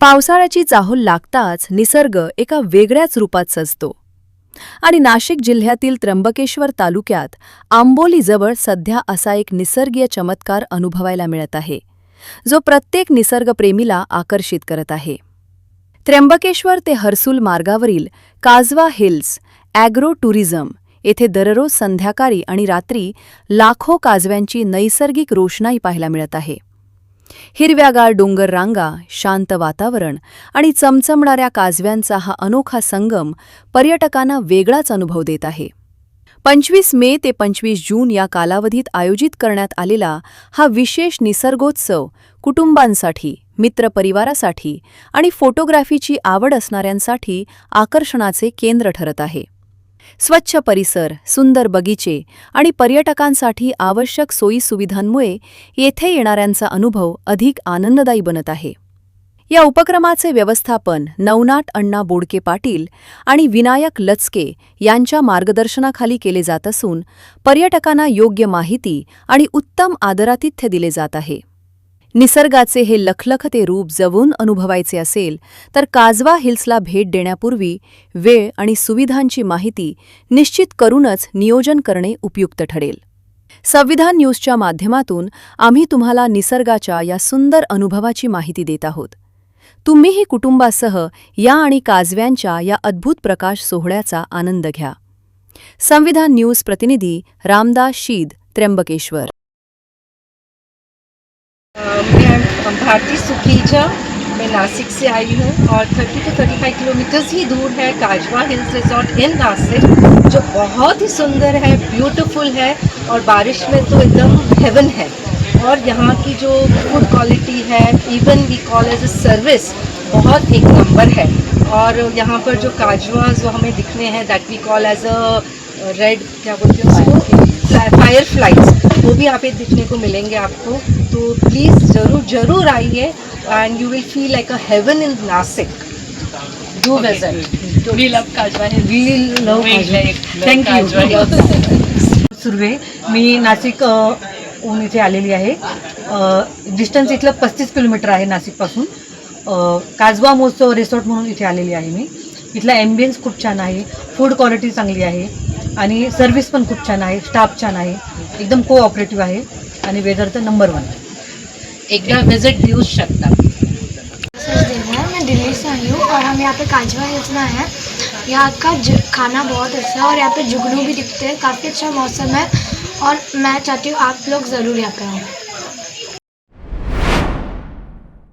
पावसाळ्याची चाहूल लागताच निसर्ग एका वेगळ्याच रूपात सजतो आणि नाशिक जिल्ह्यातील त्र्यंबकेश्वर तालुक्यात आंबोलीजवळ सध्या असा एक निसर्गीय चमत्कार अनुभवायला मिळत आहे जो प्रत्येक निसर्गप्रेमीला आकर्षित करत आहे। त्र्यंबकेश्वर ते हर्सुल मार्गावरील काजवा हिल्स ॲग्रो टुरिझम येथे दररोज संध्याकाळी आणि रात्री लाखो काजव्यांची नैसर्गिक रोषणाई पाहायला मिळत आहे। हिरव्यागार डोंगर रांगा, शांत वातावरण आणि चमचमणाऱ्या काजव्यांचा हा अनोखा संगम पर्यटकांना वेगळाच अनुभव देत आहे। 25 मे ते 25 जून या कालावधीत आयोजित करण्यात आलेला हा विशेष निसर्गोत्सव कुटुंबांसाठी, मित्रपरिवारासाठी आणि फोटोग्राफीची आवड असणाऱ्यांसाठी आकर्षणाचे केंद्र ठरत आहे। स्वच्छ परिसर, सुंदर बगीचे आणि पर्यटकांसाठी आवश्यक सोयीसुविधांमुळे येथे येणाऱ्यांचा अनुभव अधिक आनंददायी बनत आहे। या उपक्रमाचे व्यवस्थापन नवनाथ अण्णा बोडके पाटील आणि विनायक लचके यांच्या मार्गदर्शनाखाली केले जात असून पर्यटकांना योग्य माहिती आणि उत्तम आदरातिथ्य दिले जात आहे। निसर्गाचे हे लखलखते रूप जवळून अनुभवायचे असेल तर काजवा हिल्सला भेट देण्यापूर्वी वेळ आणि सुविधांची माहिती निश्चित करूनच नियोजन करणे उपयुक्त ठरेल। संविधान न्यूजच्या माध्यमातून आम्ही तुम्हाला निसर्गाच्या या सुंदर अनुभवाची माहिती देत आहोत। तुम्हीही कुटुंबासह या आणि काजव्यांच्या या अद्भुत प्रकाश सोहळ्याचा आनंद घ्या। संविधान न्यूज प्रतिनिधी रामदास शीद, त्र्यंबकेश्वर। मैं भारती सुखीजा, मैं नासिक से आई हूँ और 30 to 35 किलोमीटर्स ही दूर है काजवा हिल्स रिजॉर्ट इन नासिक, जो बहुत ही सुंदर है, ब्यूटीफुल है और बारिश में तो एकदम हेवन है। और यहाँ की जो फूड क्वालिटी है, even we call as a service, बहुत एक नंबर है। और यहाँ पर जो काजवा जो हमें दिखने हैं that we call as a red, क्या बोलते हैं उसको, फायर फ्लाइज, वो भी यहाँ पे दिखने को मिलेंगे आपको। तो प्लीज़ ज़रूर आइए and you will feel like a heaven in Nashik. Do visit. We love Kajwa hills. We love thank you. Surve, मी नाशिक ऊन इथे आलेली आहे। डिस्टन्स इथलं 35 किलोमीटर आहे नाशिकपासून। काजवा महोत्सव रिसॉर्ट म्हणून इथे आलेली आहे मी। इथला ॲम्बियन्स खूप छान आहे, फूड क्वालिटी चांगली आहे आणि सर्व्हिस पण खूप छान आहे, स्टाफ छान आहे, एकदम कोऑपरेटिव्ह आहे आणि वेदर तर नंबर 1। एकदा विजिट देऊ शकता। मैं दिल्ली से आई हूँ और हम यहाँ पे काजवा हिल्स में आए हैं। यहाँ का खाना बहुत अच्छा है और यहाँ पे जुगनू भी दिखते हैं, काफ़ी अच्छा मौसम है और मैं चाहती हूँ आप लोग ज़रूर यहाँ पे आओ।